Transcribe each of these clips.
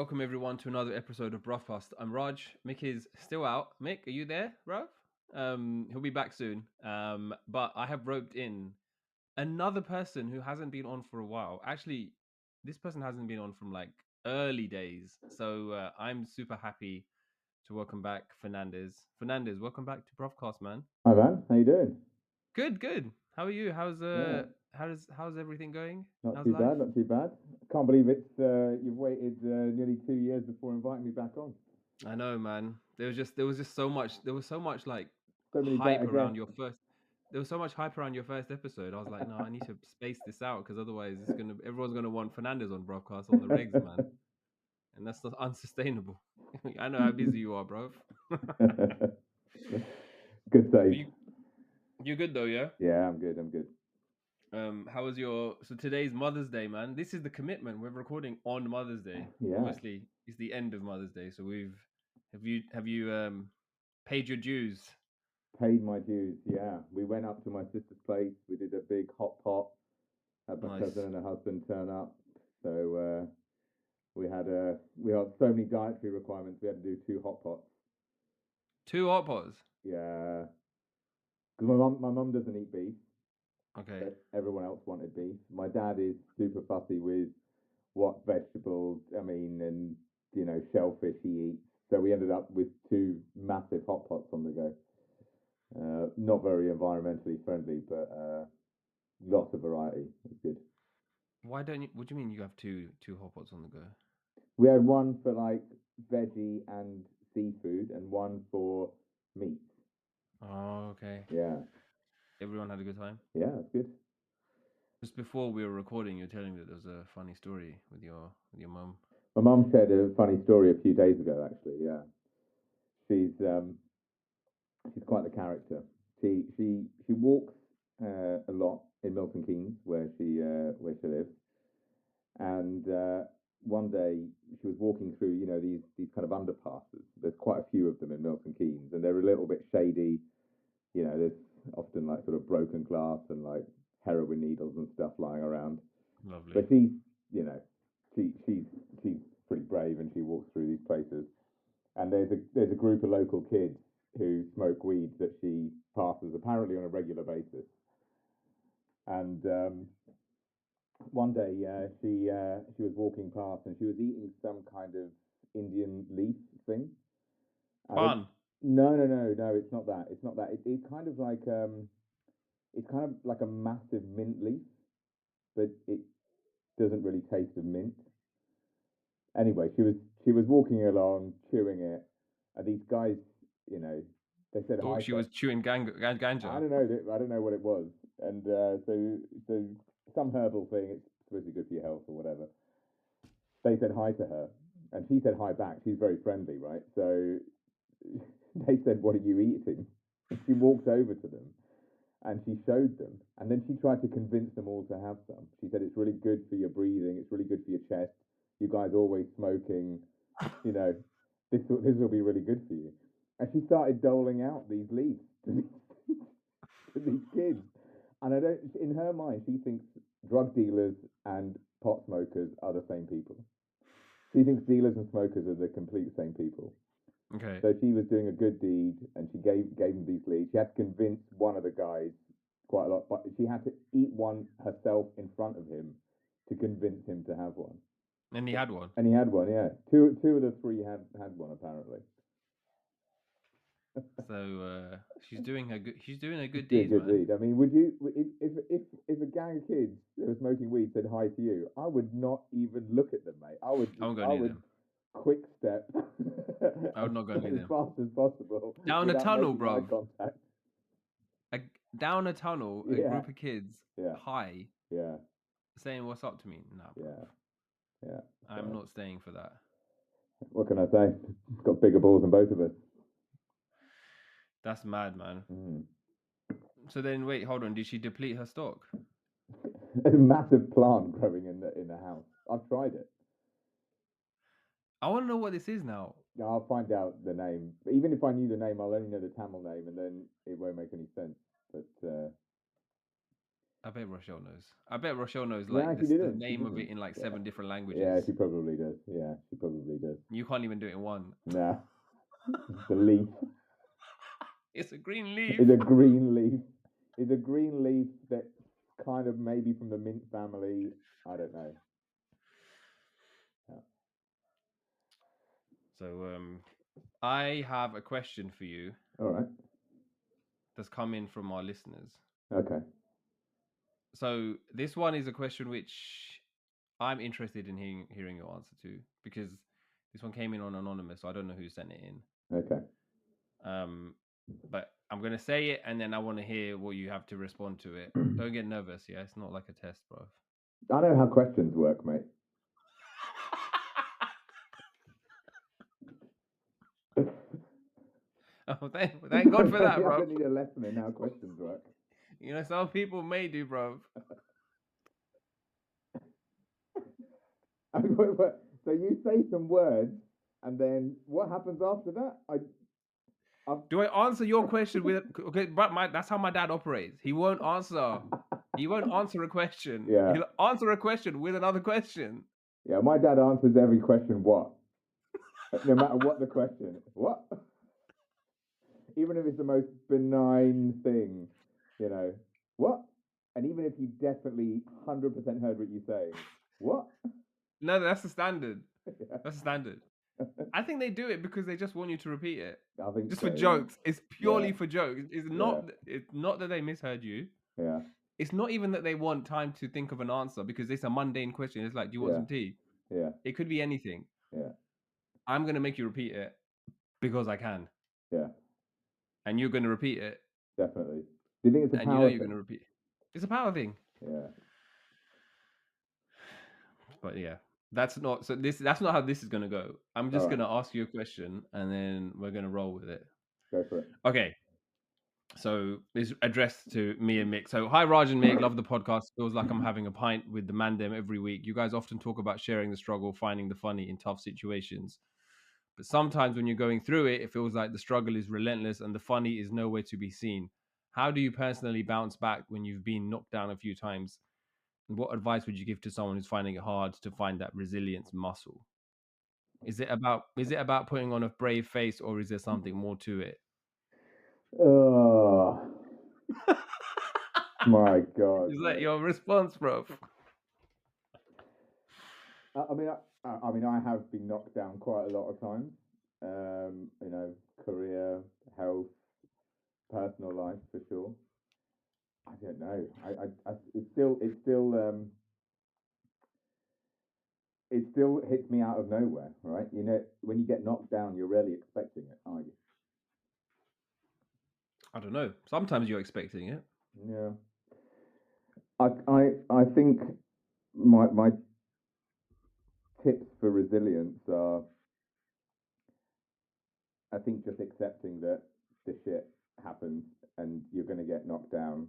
welcome everyone to another episode of Bruvcast. I'm Raj. Mick is still out. Mick, are you there, bruv? He'll be back soon. But I have roped in another person who hasn't been on for a while. Actually, this person hasn't been on from like early days. So I'm super happy to welcome back Fernandez. Fernandez, welcome back to Bruvcast, man. Hi man, how you doing? Good. How are you? How's Yeah, how's everything going? not How's too life? bad, not too bad. Can't believe it's you've waited nearly 2 years before inviting me back on. I know, man. There was just so much like So many hype better around guests. your first. There was so much hype around your first episode. I was like, no, I need to space this out because otherwise, everyone's gonna want Fernandez on broadcast on the regs, man, and that's not unsustainable. I know how busy you are, bro. Good save. You're good though, yeah. Yeah, I'm good. I'm good. How was your? So today's Mother's Day, man. This is the commitment. We're recording on Mother's Day. Yeah, Obviously, it's the end of Mother's Day, so have you paid your dues? paid my dues. Yeah, we went up to my sister's place. We did a big hot pot. Had my cousin Nice. and her husband turn up. So we had so many dietary requirements. We had to do two hot pots. Two hot pots. Yeah, because my mum doesn't eat beef. Okay. But everyone else wanted beef. My dad is super fussy with what vegetables, and shellfish he eats. So we ended up with two massive hot pots on the go. Not very environmentally friendly, but lots of variety. It's good. Why don't you? What do you mean you have two hot pots on the go? We had one for like veggie and seafood, and one for meat. Oh, okay. Yeah, Everyone had a good time. yeah, it's good. Just before we were recording, you were telling me that there was a funny story with your mum. My mum shared a funny story a few days ago. Actually, yeah, she's she's quite the character. She walks a lot in Milton Keynes, where she lives. And one day she was walking through, these kind of underpasses. There's quite a few of them in Milton Keynes, and they're a little bit shady. There's often like sort of broken glass and like heroin needles and stuff lying around. Lovely. But she's pretty brave, and she walks through these places. And there's a group of local kids who smoke weed that she passes apparently on a regular basis. And one day, she was walking past and she was eating some kind of Indian leaf thing. I don't. Fun. No. It's not that. It's not that. It's kind of like a massive mint leaf, but it doesn't really taste of mint. Anyway, she was walking along, chewing it, and these guys, you know, they said hi Thought she to her. was chewing I ganja. don't know. I don't know what it was, and so some herbal thing. It's supposed to be good for your health or whatever. They said hi to her, and she said hi back. She's very friendly, right? So they said, "What are you eating?" And she walked over to them and she showed them, and then she tried to convince them all to have some. She said, "It's really good for your breathing. It's really good for your chest. You guys always smoking. You know, this will be really good for you." And she started doling out these leaves to these kids. And I don't. In her mind, she thinks drug dealers and pot smokers are the same people. She thinks dealers and smokers are the complete same people. Okay. So she was doing a good deed, and she gave him these leads. She had to convince one of the guys quite a lot, but she had to eat one herself in front of him to convince him to have one. And he had one. And he had one, yeah. Two of the three had one apparently. So she's doing a It's good a deed, good man. deed. I mean, would you if a gang of kids that were smoking weed said hi to you, I would not even look at them, mate. I won't go I near would them. quick step I would not go near as them. fast as possible Down a without tunnel, making eye bro. contact. Down a tunnel, a Yeah, group of kids, yeah, high, yeah, saying what's up to me. Nah, bro. yeah, yeah. I'm So not staying for that. what can I say? It's got bigger balls than both of us. That's mad, man. Mm. So then, wait, hold on. Did she deplete her stock? There's a massive plant growing in the house. I've tried it. I want to know what this is now. I'll find out the name. But even if I knew the name, I'll only know the Tamil name, and then it won't make any sense. But I bet Rochelle knows. I bet Rochelle knows No, like she the didn't. She name of didn't. it in like Yeah. 7 different languages. Yeah, she probably does. Yeah, she probably does. You can't even do it in one. Nah, the leaf It's a green leaf. is a green leaf. Is a green leaf that's kind of maybe from the mint family. I don't know. Yeah. So I have a question for you All right. that's come in from our listeners. Okay. So this one is a question which I'm interested in hearing your answer to, because this one came in on anonymous, so I don't know who sent it in. Okay. But I'm gonna say it, and then I want to hear what you have to respond to it. Don't get nervous, yeah. It's not like a test, bro. I know how questions work, mate. Oh, thank God for that, I bro. don't need a lesson in how questions work. You know, some people may do, bro. So you say some words, and then what happens after that? Do I answer your question with? Okay, but that's how my dad operates. He won't answer. He won't answer a question. Yeah. He'll answer a question with another question. Yeah, my dad answers every question. What? No matter what the question. What? Even if it's the most benign thing, you know. What? And even if you definitely 100% heard what you're saying, what? No, that's the standard. Yeah. That's the standard. I think they do it because they just want you to repeat it, I think just so, for jokes. It's purely Yeah. for jokes. It's not. It's not that they misheard you. Yeah. It's not even that they want time to think of an answer, because it's a mundane question. It's like, do you want Yeah. some tea? Yeah. It could be anything. Yeah. I'm gonna make you repeat it because I can, Yeah. and you're gonna repeat it, Definitely. Do you think it's a and you know power you're thing? gonna repeat it. It's a power thing. Yeah. But yeah, that's not. So that's not how this is gonna go. I'm just All right. gonna ask you a question, and then we're gonna roll with it. Go for it. Okay. So it's addressed to me and Mick. So hi Raj and Mick, love the podcast. Feels like I'm having a pint with the Mandem every week. You guys often talk about sharing the struggle, finding the funny in tough situations. But sometimes when you're going through it, it feels like the struggle is relentless and the funny is nowhere to be seen. How do you personally bounce back when you've been knocked down a few times? And what advice would you give to someone who's finding it hard to find that resilience muscle? Is it about putting on a brave face, or is there something more to it? Oh my God. Is that Mate. your response, bro? I mean, I have been knocked down quite a lot of times. You know, career, health, personal life for sure. I don't know. It still hits me out of nowhere, right? You know, when you get knocked down, you're rarely expecting it, are you? I don't know. Sometimes you're expecting it. Yeah. I think my tips for resilience are, I think, just accepting that the shit happens and you're going to get knocked down,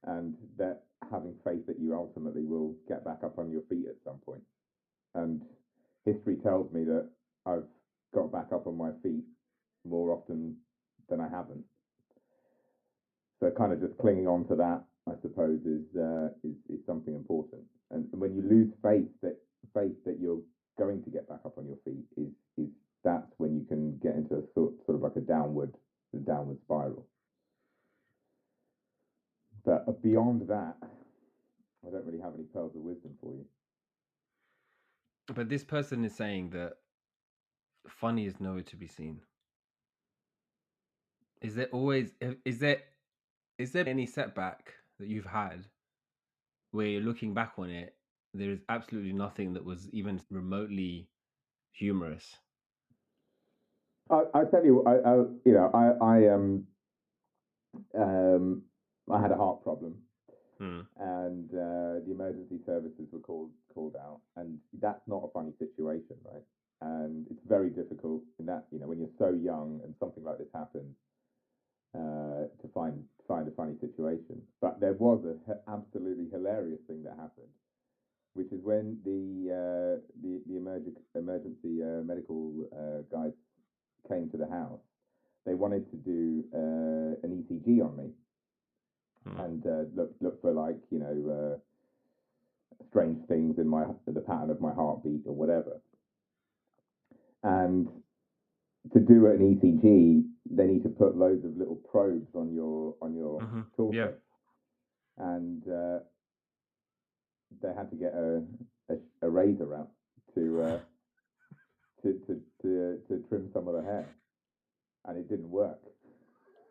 and that having faith that you ultimately will get back up on your feet at some point. And history tells me that I've got back up on my feet more often than I haven't. So kind of just clinging on to that, I suppose, is something important. And when you lose faith that you're going to get back up on your feet, is that's when you can get into a sort of like a downward spiral. But beyond that, I don't really have any pearls of wisdom for you. But this person is saying that funny is nowhere to be seen. Is there always is there any setback that you've had where you're looking back on it, there is absolutely nothing that was even remotely humorous? I tell you, I had a heart problem, and the emergency services were called out, and that's not a funny situation, right? And it's very difficult in that, you know, when you're so young and something like this happens, to find a funny situation. But there was a absolutely hilarious thing that happened, which is when the emergency medical guys came to the house. They wanted to do an ECG on me, and look for like strange things in the pattern of my heartbeat or whatever. And to do an ECG, they need to put loads of little probes on your torso, Yeah. and they had to get a razor out to to trim some of the hair, and it didn't work.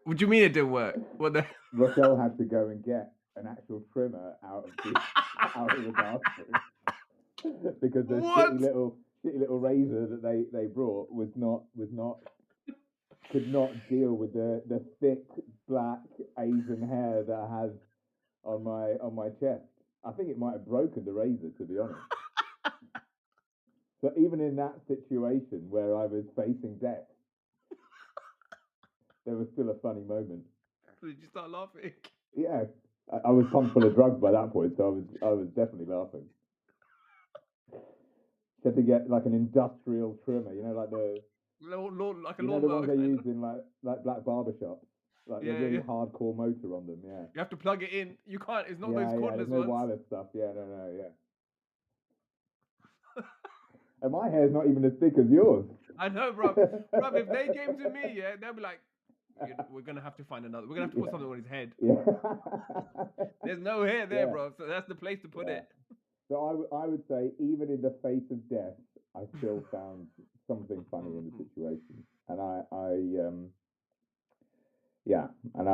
What do you mean it didn't work? What the? Rochelle had to go and get an actual trimmer out of the bathroom because the What? shitty little razor that they brought could not deal with the thick black Asian hair that I had on my chest. I think it might have broken the razor, to be honest. So even in that situation where I was facing death, there was still a funny moment. Did you start laughing? Yeah, I was pumped full of drugs by that point, so I was definitely laughing. She had to get like an industrial trimmer, like the Like a the ones lawnmower. they use in like black barbershops, like the Yeah, really yeah. hardcore motor on them. Yeah, You have to plug it in. You can't. It's not those yeah. cordless There's no ones. wireless stuff. Yeah, no, yeah. And my hair's not even as thick as yours. I know, bro. Bro, if they came to me, yeah, they'll be like, we're gonna have to find another. We're gonna have to put something on his head. Yeah. There's no hair there, Yeah. bro. So that's the place to put Yeah. it. So I would say, even in the face of death, I still found something funny in the situation, and yeah, and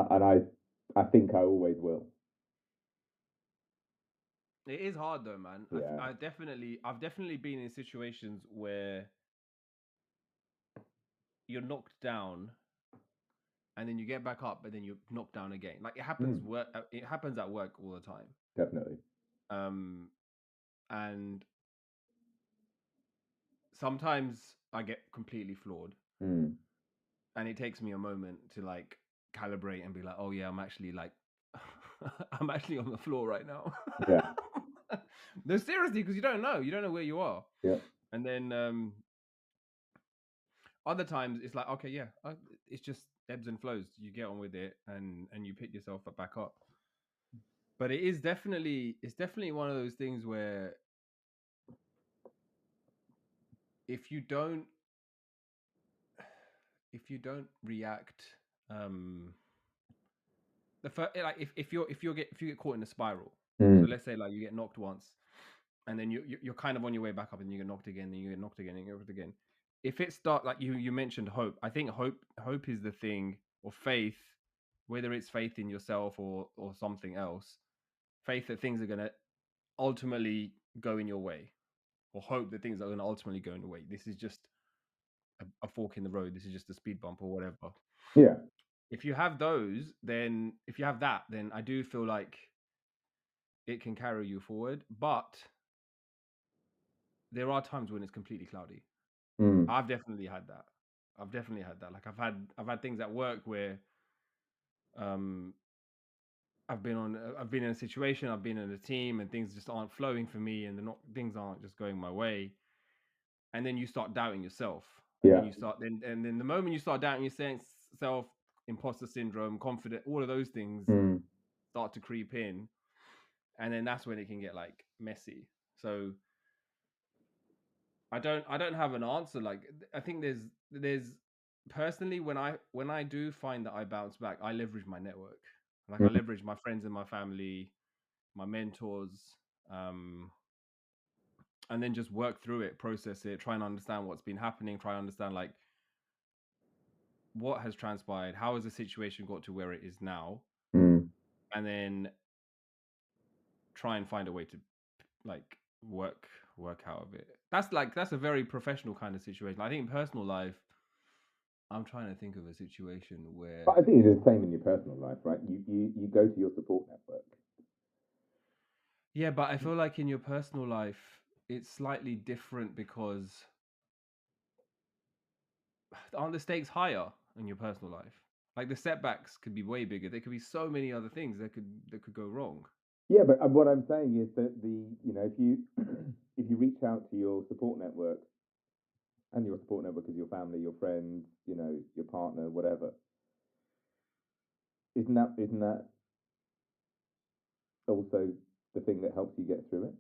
I think I always will. It is hard though, man. Yeah. I've definitely been in situations where you're knocked down and then you get back up, but then you're knocked down again. Like it happens work. It happens at work all the time. Definitely. And sometimes I get completely floored, and it takes me a moment to like calibrate and be like, oh yeah, I'm actually like, I'm actually on the floor right now. Yeah. No, seriously, because you don't know where you are. Yeah. And then other times it's like, okay, yeah, it's just ebbs and flows. You get on with it, and you pick yourself back up. But it's definitely one of those things where if you don't react, the first, like if you get caught in a spiral, so let's say like you get knocked once, and then you're kind of on your way back up, and you get knocked again, and you get knocked again, and you get knocked again. If it start like you mentioned hope, I think hope is the thing, or faith, whether it's faith in yourself or something else, faith that things are gonna ultimately go in your way, or hope that things are gonna ultimately go in your way. This is just a fork in the road. This is just a speed bump or whatever. Yeah. If you have those, then if you have that, then I do feel like it can carry you forward. But there are times when it's completely cloudy. I've definitely had that. Like I've had things at work where I've been in a situation, I've been in a team, and things just aren't flowing for me, and things aren't just going my way. And then you start doubting yourself. And Yeah. then you start then the moment you start doubting yourself, imposter syndrome, confident, all of those things start to creep in. And then that's when it can get like messy. So I don't have an answer. Like I think there's personally when I do find that I bounce back, I leverage my network. Like I leverage my friends and my family, my mentors, and then just work through it, process it, try and understand what's been happening, try and understand like what has transpired, how has the situation got to where it is now, and then try and find a way to like work out of it. That's a very professional kind of situation. I think in personal life, I'm trying to think of a situation where. But I think it's the same in your personal life, right? You go to your support network. Yeah, but I feel like in your personal life, it's slightly different because aren't the stakes higher in your personal life? Like the setbacks could be way bigger. There could be so many other things that could go wrong. Yeah, but what I'm saying is that if you if you reach out to your support network, and your support network is your family, your friends, your partner, whatever, isn't that also the thing that helps you get through it?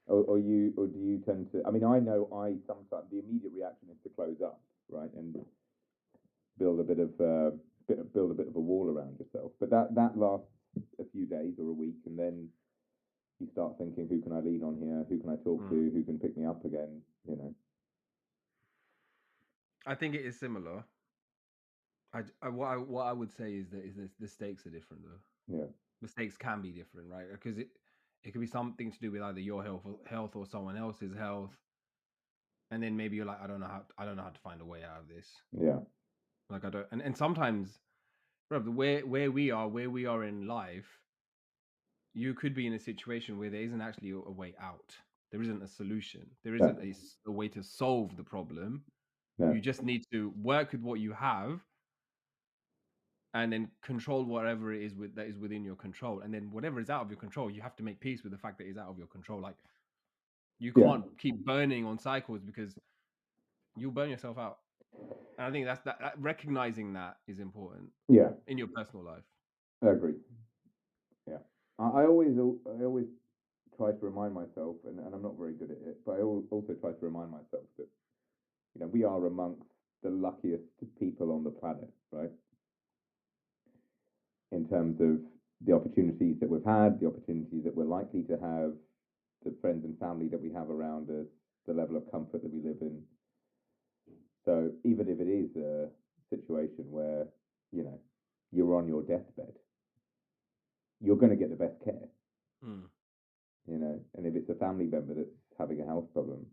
Or do you tend to? I mean, I know I sometimes the immediate reaction is to close up, right, and build a bit of build a bit of a wall around yourself. But that lasts a few days or a week, and then you start thinking, who can I lean on here? Who can I talk to? Who can pick me up again? You know. I think it is similar. What I would say is that the stakes are different though. Yeah. The stakes can be different, right? Because it could be something to do with either your health or someone else's health, and then maybe you're like, I don't know how to find a way out of this. Yeah. Like I don't, and sometimes, bro, where we are in life, you could be in a situation where there isn't actually a way out. There isn't a solution. There isn't a way to solve the problem. No. You just need to work with what you have and then control whatever it is that is within your control. And then whatever is out of your control, you have to make peace with the fact that it's out of your control. Like you can't keep burning on cycles because you'll burn yourself out. And I think that recognizing that is important. Yeah. In your personal life. I agree. Yeah. I always try to remind myself, and I'm not very good at it, but I also try to remind myself that, you know, we are amongst the luckiest people on the planet, right? In terms of the opportunities that we've had, the opportunities that we're likely to have, the friends and family that we have around us, the level of comfort that we live in. So even if it is a situation where, you know, you're on your deathbed, you're going to get the best care. You know, and if it's a family member that's having a health problem,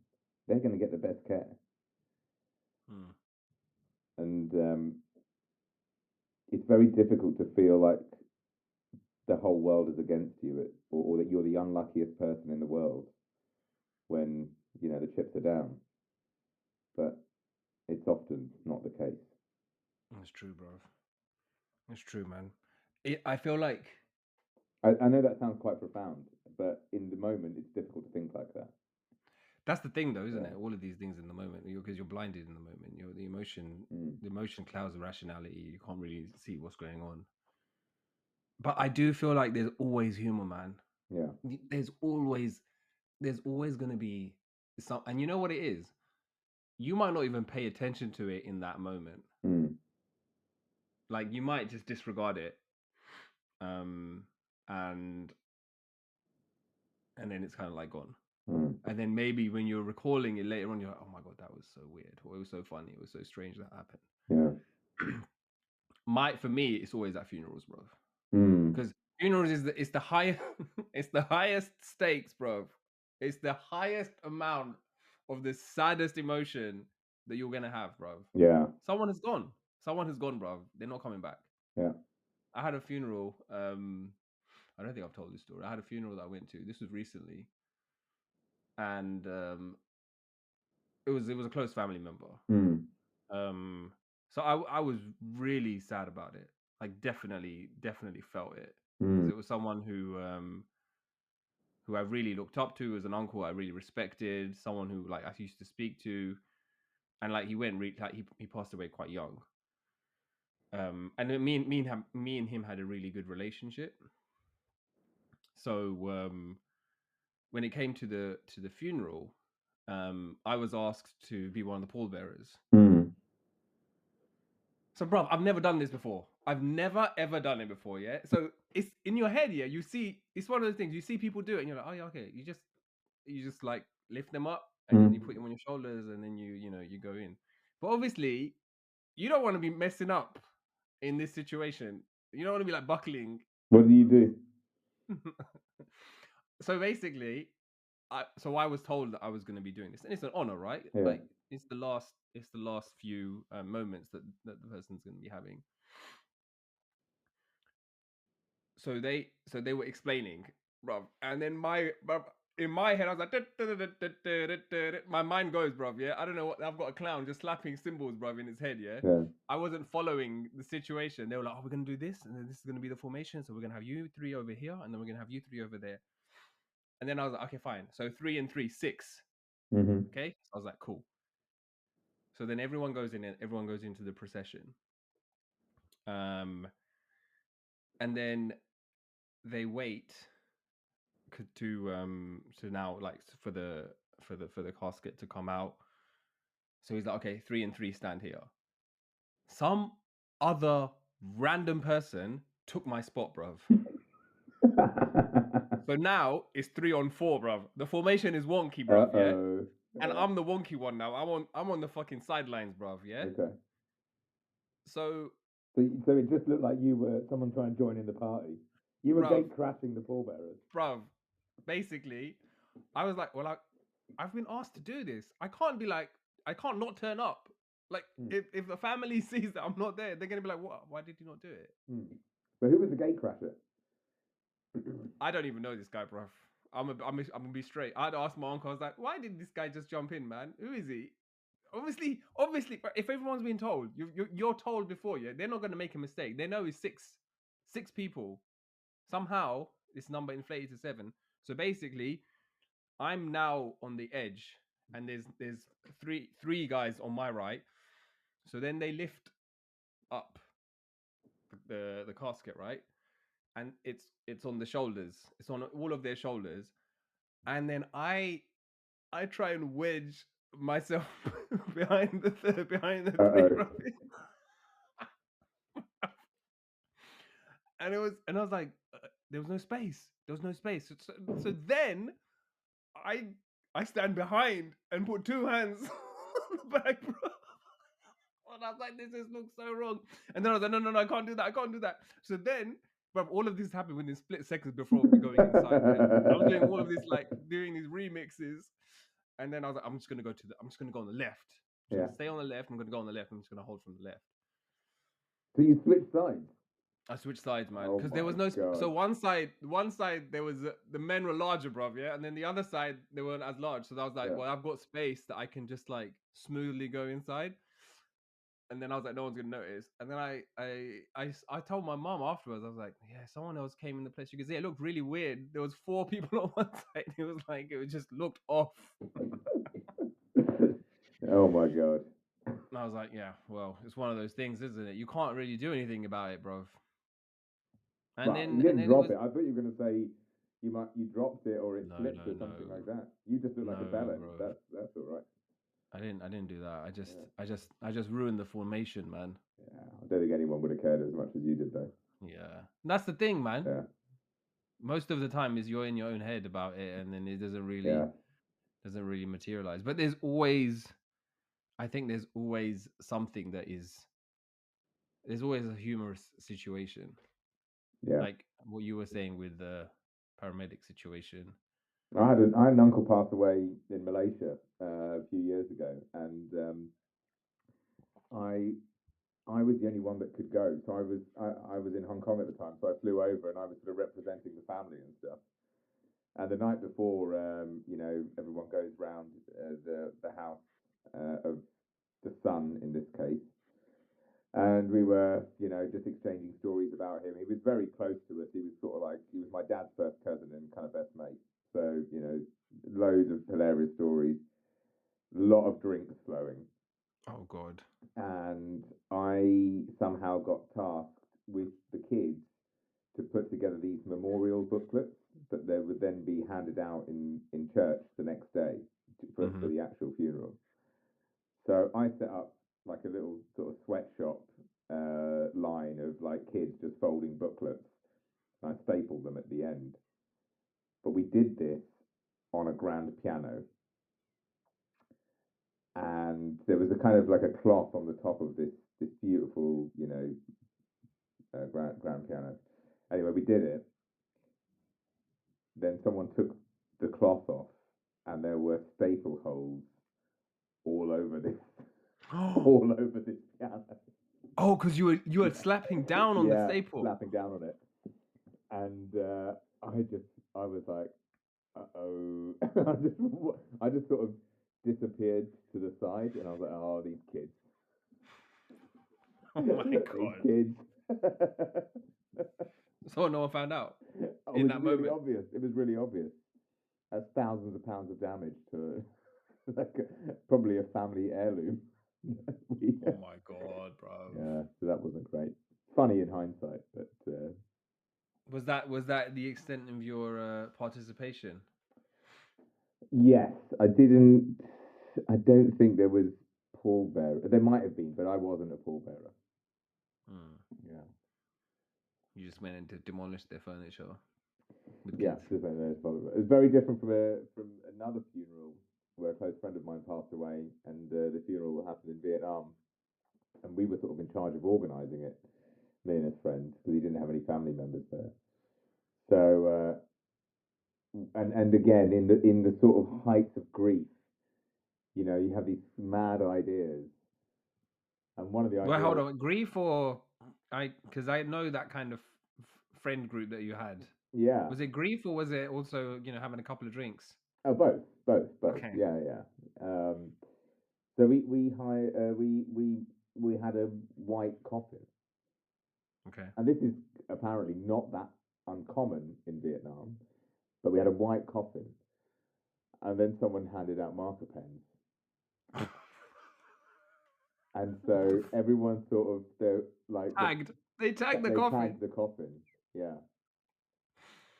they're going to get the best care. And it's very difficult to feel like the whole world is against you, or that you're the unluckiest person in the world when, you know, the chips are down. But it's often not the case. That's true, bro. It's true, man. I feel like I know that sounds quite profound, but in the moment, it's difficult to think like that. That's the thing, though, isn't it? All of these things in the moment, because you're blinded in the moment. The emotion clouds the rationality. You can't really see what's going on. But I do feel like there's always humor, man. Yeah. There's always going to be some, and you know what it is. You might not even pay attention to it in that moment. Like you might just disregard it, and then it's kind of like gone. And then maybe when you're recalling it later on, you're like, oh my God, that was so weird. Or it was so funny. It was so strange that happened. Yeah. For me, it's always at funerals, bro. Because funerals it's the highest it's the highest stakes, bro. It's the highest amount of the saddest emotion that you're gonna have, bro. Yeah. Someone has gone. Someone has gone, bro. They're not coming back. Yeah. I had a funeral. I don't think I've told this story. I had a funeral that I went to. This was recently. And it was a close family member. So I was really sad about it. Like definitely felt it because it was someone who I really looked up to as an uncle. I really respected, someone who like I used to speak to, and like he went like he passed away quite young. And then me and him had a really good relationship. So when it came to the funeral, I was asked to be one of the pallbearers. So, bro, I've never done this before. I've never ever done it before. Yeah. So it's in your head. Yeah. You see, it's one of those things. You see people do it, and you're like, oh yeah, okay. You just like lift them up, and then you put them on your shoulders, and then you go in. But obviously, you don't want to be messing up in this situation. You don't want to be like buckling. What do you do? So basically, I was told that I was going to be doing this, and it's an honor, right? Yeah. Like it's the last few moments that the person's going to be having. So they were explaining, bruv, and then in my head I was like, my mind goes, bruv. Yeah, I don't know what, I've got a clown just slapping cymbals, bruv, in his head. Yeah, I wasn't following the situation. They were like, oh, we're gonna do this, and then this is gonna be the formation. So we're gonna have you three over here, and then we're gonna have you three over there. And then I was like, okay, fine. So 3 and 3, 6. Okay, so I was like, cool. So then everyone goes into the procession. And then they wait to now like for the casket to come out. So he's like, okay, 3 and 3 stand here. Some other random person took my spot, bruv. So now it's 3 on 4, bruv. The formation is wonky, bruv. Yeah, and I'm the wonky one now. I'm on the fucking sidelines, bruv. Yeah. Okay. So it just looked like you were someone trying to join in the party. You were gate crashing the pallbearers. Bruv, basically, I was like, well, I've been asked to do this. I can't not turn up. Like, if the family sees that I'm not there, they're gonna be like, what? Why did you not do it? But who was the gate crasher? I don't even know this guy, bruv. I'm gonna be straight. I'd ask my uncle. I was like, why did this guy just jump in, man? Who is he? Obviously, if everyone's been told, you're told before, yeah, they're not gonna make a mistake. They know it's six people. Somehow this number inflated to 7. So basically, I'm now on the edge, and there's three guys on my right. So then they lift up the casket, right? And it's on the shoulders. It's on all of their shoulders. And then I try and wedge myself behind the three rubbish. And I was like, there was no space. So then I stand behind and put 2 hands on the back, bro. And I was like, this just looks so wrong. And then I was like, no, I can't do that. So then, bro, all of this happened within split seconds before we going inside. Man. I was doing all of this, like doing these remixes, and then I was like, I'm just gonna go on the left. I'm gonna stay on the left. I'm gonna go on the left. I'm just gonna hold from the left. So you switched sides. I switched sides, man, because there was no. So one side there was the men were larger, bruv, yeah, and then the other side they weren't as large. So I was like, well, I've got space that I can just like smoothly go inside. And then I was like, no one's gonna notice. And then I told my mom afterwards. I was like, yeah, someone else came in the place. You could see it looked really weird. There was 4 people on one side. It was like it just looked off. Oh my god. And I was like, yeah, well, it's one of those things, isn't it? You can't really do anything about it, bro. And then you didn't drop it. I thought you were going to say you dropped it or it slipped or something like that. You just look like a ballet. That's all right. I didn't do that. I just ruined the formation, man. Yeah, I don't think anyone would have cared as much as you did, though. Yeah, that's the thing, man. Yeah. Most of the time is you're in your own head about it, and then it doesn't really materialize. But I think there's always something there's always a humorous situation. Yeah. Like what you were saying with the paramedic situation. I had an uncle pass away in Malaysia a few years ago, and I was the only one that could go. So I was in Hong Kong at the time, so I flew over and I was sort of representing the family and stuff. And the night before, everyone goes round the house of the son in this case. And we were, just exchanging stories about him. He was very close to us. He was my dad's first cousin and kind of best mate. So, loads of hilarious stories, a lot of drinks flowing. Oh, God. And I somehow got tasked with the kids to put together these memorial booklets that they would then be handed out in church the next day for the actual funeral. So I set up like a little sort of sweatshop line of like kids just folding booklets. And I stapled them at the end. But we did this on a grand piano. And there was a kind of like a cloth on the top of this beautiful, grand piano. Anyway, we did it. Then someone took the cloth off, and there were staple holes all over this piano. Oh, because you were slapping down on the staple. Slapping down on it, and I was like, uh-oh. I just sort of disappeared to the side, and I was like, oh, these kids. Oh my God. These kids. So no one found out in that moment. Obvious. It was really obvious. That's thousands of pounds of damage to probably a family heirloom. Oh my God, bro. Yeah, so that wasn't great. Funny in hindsight, but Was that the extent of your participation? Yes, I didn't. I don't think there was pallbearer. There might have been, but I wasn't a pallbearer. Hmm. Yeah. You just went in to demolish their furniture with Yeah, kids. just like those probably. It's very different from another funeral where a close friend of mine passed away, and the funeral happened in Vietnam, and we were sort of in charge of organising it, me and his friend, because he didn't have any family members there. So, and again, in the sort of height of grief, you have these mad ideas, and one of the Well, hold ideas, on, grief or because I know that kind of friend group that you had. yeah, Was it grief or was it also having a couple of drinks? oh, both, Okay. yeah, yeah. So we had a white coffin. Okay. And this is apparently not that uncommon in Vietnam, but we had a white coffin, and then someone handed out marker pens, and so everyone sort of Tagged. They tagged the they coffin. tagged the coffin. Yeah,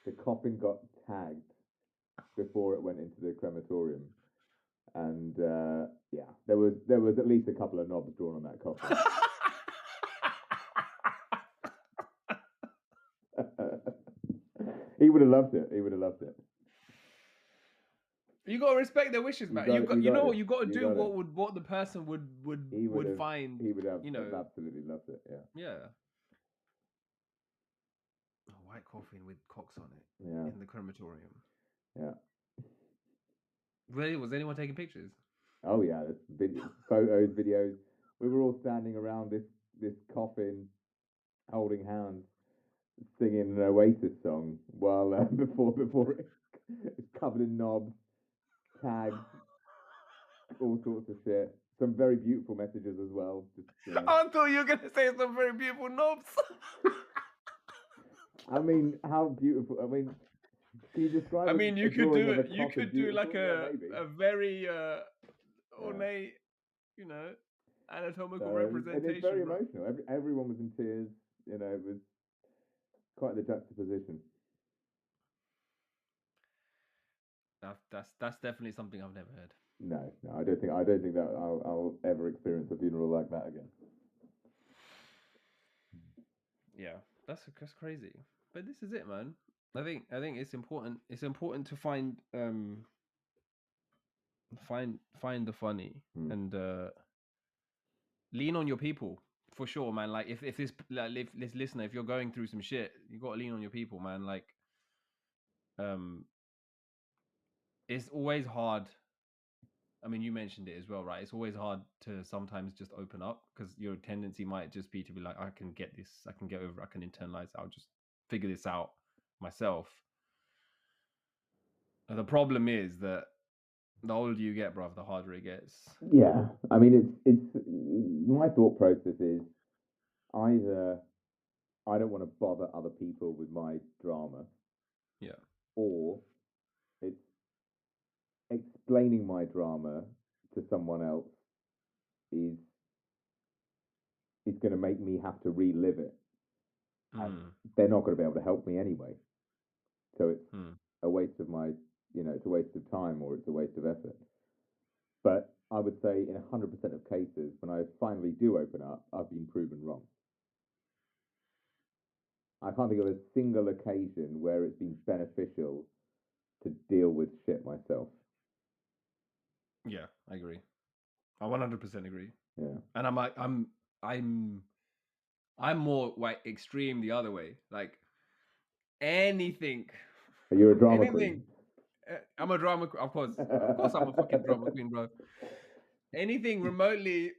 the coffin got tagged before it went into the crematorium, and yeah, there was at least a couple of knobs drawn on that coffin. He would have loved it. He would have loved it. You gotta respect their wishes, You man. got it. You You got know it. what you gotta You do. got it. What the person would He would have. find. He would have absolutely loved it. Yeah. Yeah. A white coffin with cocks on it Yeah. in the crematorium. Yeah. Was anyone taking pictures? Oh yeah, photos, videos. We were all standing around this coffin, holding hands, singing an Oasis song while before it's covered in knobs, tags, all sorts of shit. Some very beautiful messages as well. Just I thought you were gonna say some very beautiful knobs. I mean, how beautiful. I mean, can you describe I mean, a you could drawing do of a it. You coffin could do beautiful? like Yeah, maybe. a very Yeah. ornate, anatomical And it's representation, very bro. emotional. Everyone was in tears. It was quite the juxtaposition. That's definitely something I've never heard. No, I don't think that I'll ever experience a funeral like that again. Yeah, that's crazy. But this is it, man. I think it's important. It's important to find the funny and lean on your people for sure, man. Like if this listener, if you're going through some shit, you got to lean on your people, man. Like um, it's always hard. I mean, you mentioned it as well, right? It's always hard to sometimes just open up because your tendency might just be to be like, I can get this, I can get over, I can internalize, I'll just figure this out myself. And the problem is that the older you get, bruv, the harder it gets. Yeah, I mean, it's my thought process is either I don't want to bother other people with my drama, Yeah. or it's explaining my drama to someone else is going to make me have to relive it, and they're not going to be able to help me anyway. So it's a waste of it's a waste of time, or it's a waste of effort. But I would say in 100% of cases, when I finally do open up, I've been proven wrong. I can't think of a single occasion where it's been beneficial to deal with shit myself. Yeah, I agree. I 100% agree. Yeah. And I'm more like extreme the other way. Like anything, But you're a drama anything. queen. I'm a drama. Of course, I'm a fucking drama queen, bro. Anything remotely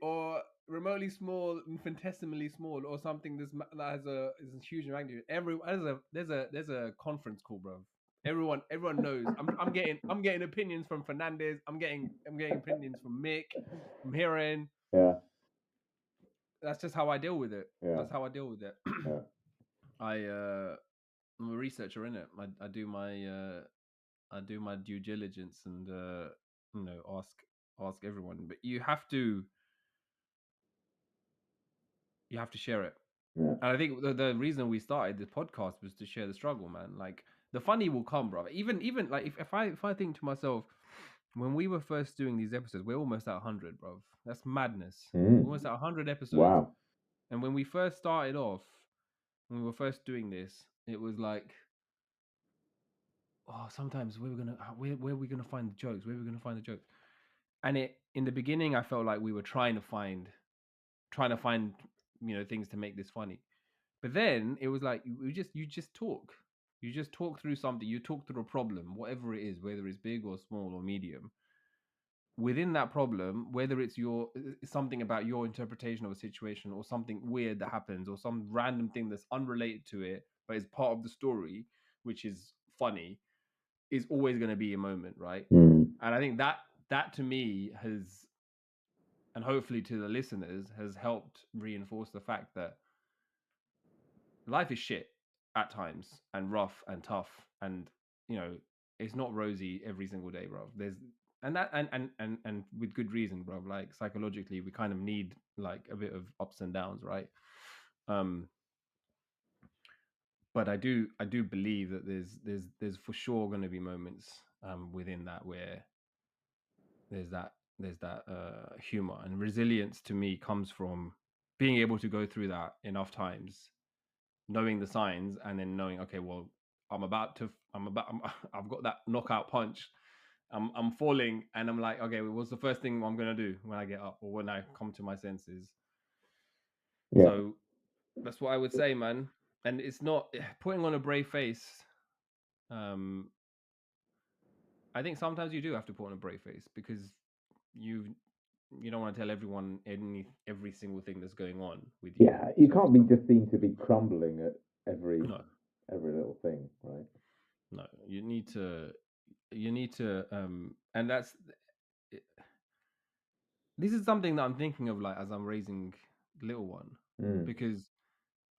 small, infinitesimally small, or something that has a huge magnitude. There's a conference call, bro. Everyone knows. I'm getting opinions from Fernandez. I'm getting opinions from Mick, from Heron. Yeah. That's just how I deal with it. Yeah. That's how I deal with it. Yeah. I'm a researcher in it. I do my due diligence and ask everyone. But you have to share it. Yeah. And I think the reason we started this podcast was to share the struggle, man. Like the funny will come, bro. Even like if I think to myself, when we were first doing these episodes, we're almost at 100, bro. That's madness. Mm. Almost at 100 episodes. Wow. And when we first started off, when we were first doing this, it was like, oh, sometimes where are we gonna find the jokes? Where are we gonna find the jokes? And in the beginning, I felt like we were trying to find, things to make this funny. But then it was like you just talk. You just talk through something. You talk through a problem, whatever it is, whether it's big or small or medium. Within that problem, whether it's something about your interpretation of a situation or something weird that happens or some random thing that's unrelated to it, but is part of the story, which is funny, is always going to be a moment, right? Mm. And I think that to me has, and hopefully to the listeners, has helped reinforce the fact that life is shit at times and rough and tough, and it's not rosy every single day, bro. There's and that and with good reason, bro. Like psychologically, we kind of need like a bit of ups and downs, right? Um, but I do believe that there's for sure going to be moments within that where there's that humor and resilience. To me, comes from being able to go through that enough times, knowing the signs, and then knowing, okay, well, I've got that knockout punch. I'm falling, and I'm like, okay, what's the first thing I'm gonna do when I get up or when I come to my senses? Yeah. So that's what I would say, man. And it's not putting on a brave face. Um, I think sometimes you do have to put on a brave face because you don't want to tell everyone every single thing that's going on with you. Yeah. You So can't be just seen to be crumbling at every no, little thing, right? no, you need to and that's this is something that I'm thinking of, like, as I'm raising the little one, Mm. because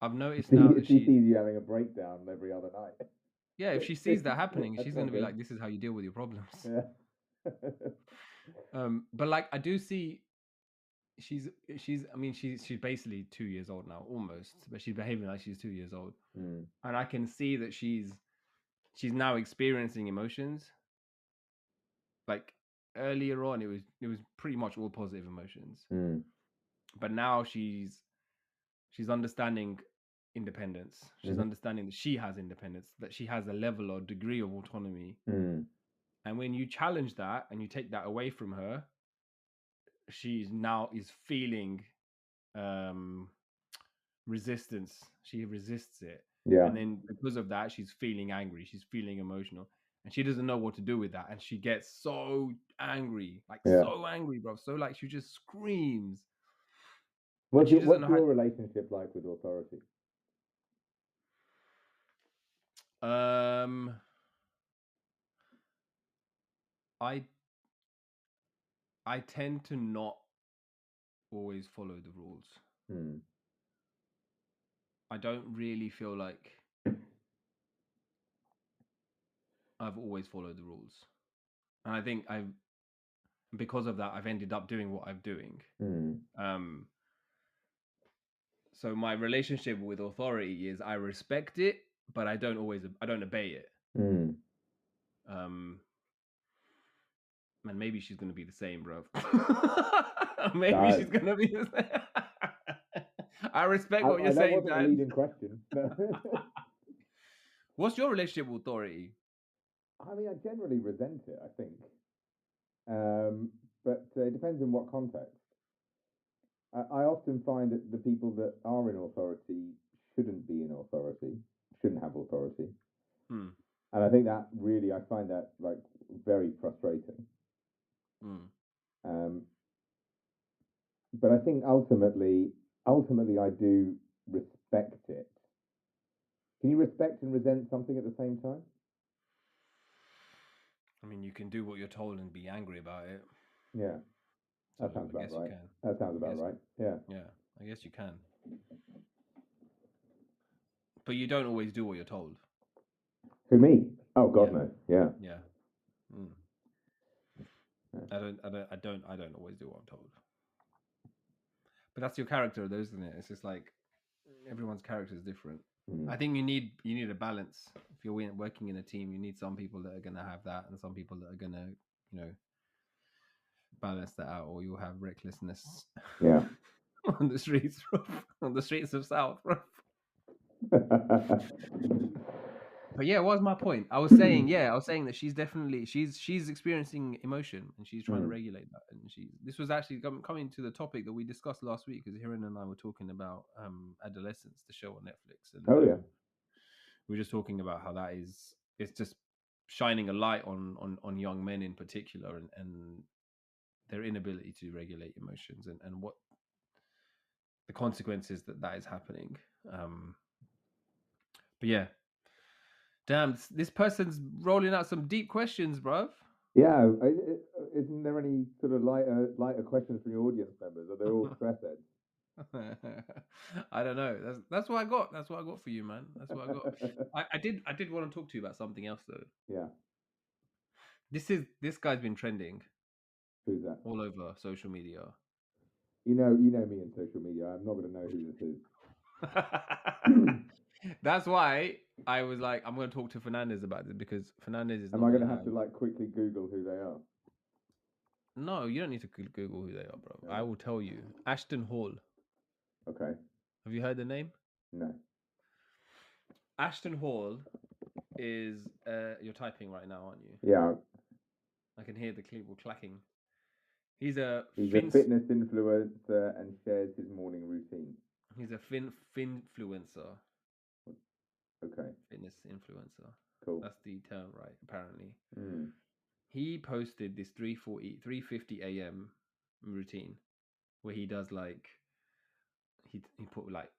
I've noticed now She that she, sees you having a breakdown every other night. yeah, if she sees that happening, That's she's not gonna be good. like, this is how you deal with your problems. Yeah. But like I do see she's I mean she's basically 2 years old now, almost, but she's behaving like she's 2 years old. Mm. And I can see that she's now experiencing emotions. Like earlier on, it was pretty much all positive emotions, Mm. but now she's understanding independence. She's Mm. understanding that she has independence, that she has a level or degree of autonomy. Mm. And when you challenge that and you take that away from her, she's now is feeling um resistance. She resists it. Yeah. And then because of that, she's feeling angry, she's feeling emotional, and she doesn't know what to do with that. And she gets so angry, like Yeah. so angry, bro. So like she just screams. And What's she your doesn't know relationship like with authority? how. I I tend to not always follow the rules. Mm. I don't really feel like I've always followed the rules. And I think because of that, I've ended up doing what I'm doing. Mm. Um, so my relationship with authority is I respect it, but I don't obey it. Mm. Um, and maybe she's gonna be the same, bro. Maybe No, she's gonna be the same. I respect what you're that saying, wasn't a Dan. leading question. What's your relationship with authority? I mean, I generally resent it, I think. But it depends in what context. I often find that the people that are in authority shouldn't be in authority, shouldn't have authority. Hmm. And I think that really, I find that like very frustrating. Hmm. Um, but I think ultimately, I do respect it. Can you respect and resent something at the same time? I mean, you can do what you're told and be angry about it. Yeah, So that sounds I about guess you right. can. That sounds I about guess, right. Yeah. yeah, I guess you can. But you don't always do what you're told. Who, me? Oh God, Yeah, no. Yeah. yeah. Mm. Yeah. I don't always do what I'm told. But that's your character, though, isn't it? It's just like everyone's character is different. Mm. I think you need a balance. If you're working in a team, you need some people that are gonna have that, and some people that are gonna, you know, balance that out, or you'll have recklessness Yeah. on the streets, on the streets of South. But yeah, what was my point? I was saying that she's definitely she's experiencing emotion and she's trying to regulate that. And this was actually coming to the topic that we discussed last week because Hiran and I were talking about Adolescence, the show on Netflix, and Oh yeah. we were just talking about how it's just shining a light on young men in particular and their inability to regulate emotions and what the consequences that is happening. But yeah, damn, this person's rolling out some deep questions, bruv. Yeah. Isn't there any sort of lighter questions from your audience members? Are they all stress heads? I don't know. That's what I got. That's what I got for you, man. That's what I got. I did want to talk to you about something else though. Yeah. This guy's been trending Who's that? all over social media. You know me in social media. I'm not going to know who this is. That's why I was like, I'm going to talk to Fernandez about this because Fernandez is. Am I going to have to like quickly Google who they are? No, you don't need to Google who they are, bro. No. I will tell you. Ashton Hall. Okay. Have you heard the name? No. Ashton Hall is. You're typing right now, aren't you? Yeah. I can hear the keyboard clacking. He's a fitness influencer and shares his morning routine. He's a finfluencer. Okay. Fitness influencer. Cool. That's the term, right? Apparently. Mm. He posted this 3:50 a.m. routine where he does like he put like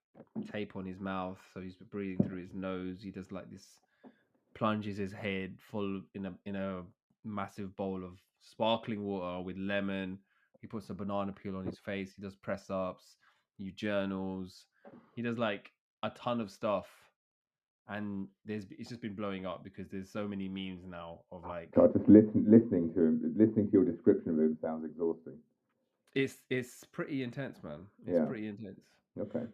tape on his mouth so he's breathing through his nose. He does like this, plunges his head full in a massive bowl of sparkling water with lemon. He puts a banana peel on his face. He does press ups. He journals. He does like a ton of stuff. And it's just been blowing up because there's so many memes now of like. God, just listening to him, listening to your description of him sounds exhausting. It's pretty intense, man. It's pretty intense. Okay.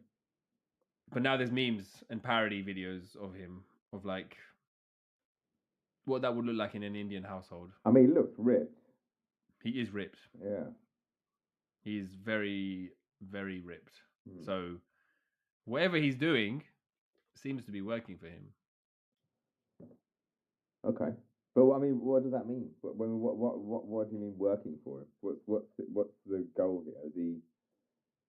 But now there's memes and parody videos of him of like what that would look like in an Indian household. I mean, he looks ripped. He is ripped. Yeah. He's very, very ripped. So whatever he's doing seems to be working for him. Okay. But I mean, what does that mean? What do you mean working for him? What's the goal here?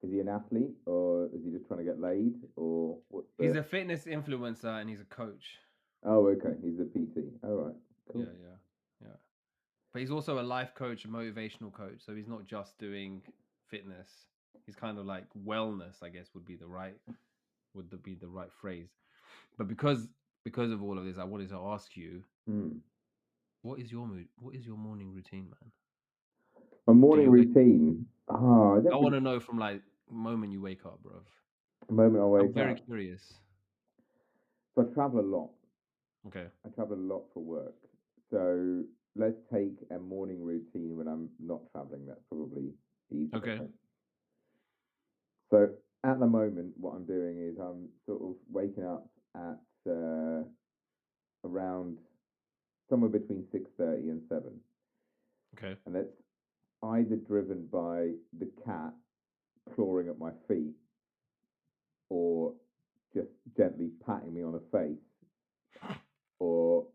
Is he an athlete or is he just trying to get laid or what's the... He's a fitness influencer and he's a coach. Oh, okay. He's a PT. All right. Cool. Yeah. But he's also a life coach, a motivational coach. So he's not just doing fitness. He's kind of like wellness, I guess would be the right phrase. But because of all of this, I wanted to ask you, what is your morning routine, man? My morning routine. I want to know from like the moment you wake up, bro. The moment I wake up. I'm very curious. So I travel a lot. Okay. I travel a lot for work. So let's take a morning routine when I'm not traveling. That's probably easier. Okay. So at the moment, what I'm doing is I'm sort of waking up at around somewhere between 6:30 and 7. Okay. And that's either driven by the cat clawing at my feet or just gently patting me on the face or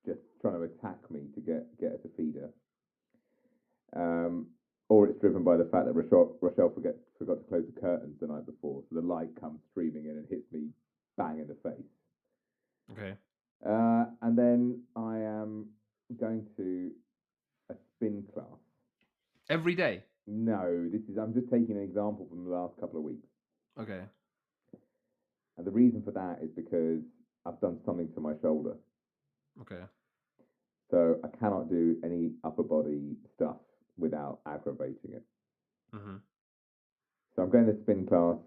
just trying to attack me to get her to feed her. Or it's driven by the fact that Rochelle forgot to close the curtains the night before, so the light comes streaming in and hits me bang in the face. Okay. And then I am going to a spin class. Every day? No, I'm just taking an example from the last couple of weeks. Okay. And the reason for that is because I've done something to my shoulder. Okay. So I cannot do any upper body stuff without aggravating it. Mm-hmm. So I'm going to spin class.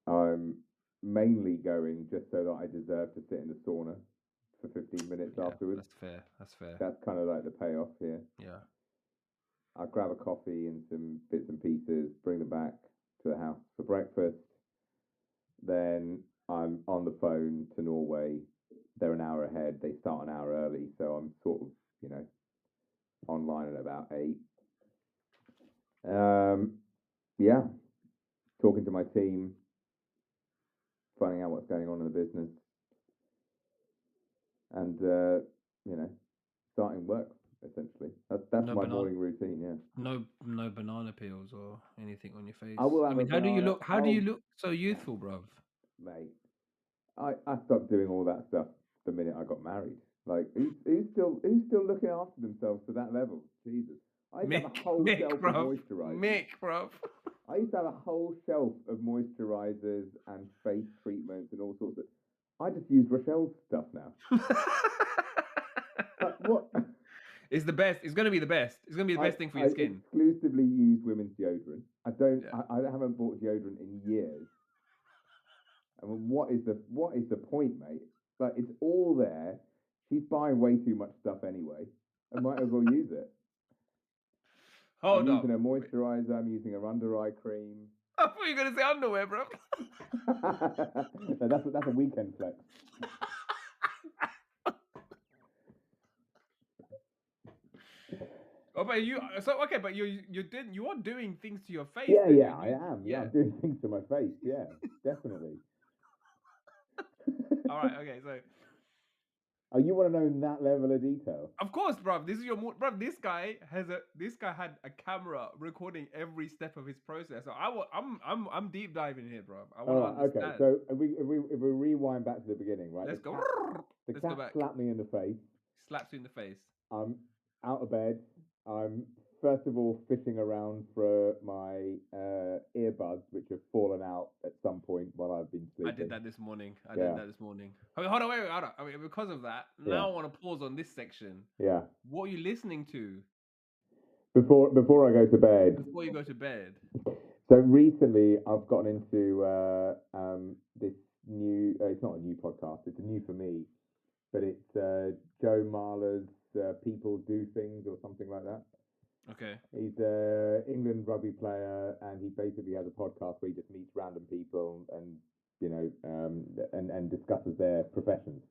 I'm mainly going just so that I deserve to sit in the sauna for 15 minutes afterwards. That's fair. That's kind of like the payoff here. Yeah. I'll grab a coffee and some bits and pieces, bring them back to the house for breakfast. then I'm on the phone to Norway. They're an hour ahead. They start an hour early, so I'm sort of, online at about 8. Yeah, talking to my team, finding out what's going on in the business, and starting work essentially. That's No my banana, morning routine. Yeah, no banana peels or anything on your face. I will I have a mean, how do you banana. look? How do you look so youthful, bruv? Mate, I stopped doing all that stuff the minute I got married. Like, who's still looking after themselves to that level? Jesus, I used to have a whole Mick, shelf of bruv. moisturizers. Mick, bruv. I used to have a whole shelf of moisturizers and face treatments and all sorts of. I just use Rochelle's stuff now. What? It's the best. It's gonna be the best. It's gonna be the best thing for your skin. I exclusively use women's deodorant. I don't. Yeah. I haven't bought deodorant in years. I mean, what is the point, mate? Like, it's all there. She's buying way too much stuff anyway. I might as well use it. Hold I'm up. using her moisturizer. I'm using her under eye cream. I thought you were gonna say underwear, bro. No, that's a weekend flex. Oh, but you but you are doing things to your face. Yeah, then. yeah, I am. Yeah, I'm doing things to my face. Yeah, definitely. All right, okay, so Oh, you want to know that level of detail? of course, bruv, this is your bruv. This guy had a camera recording every step of his process. So I'm deep diving here, bruv. I want to understand. Okay. So if we rewind back to the beginning, right? Let's go. The Let's go cat back. slapped me in the face. Slaps you in the face. I'm out of bed. I'm first of all fishing around for my earbuds, which have fallen out at some point while I've been sleeping. I did that this morning. Hold on, wait, hold on. I mean, because of that, now I want to pause on this section. Yeah. What are you listening to Before I go to bed? before you go to bed? So recently, I've gotten into this new. It's not a new podcast. It's new for me, but it's Joe Marler's "People Do Things" or something like that. Okay. He's an England rugby player, and he basically has a podcast where he just meets random people and and discusses their professions.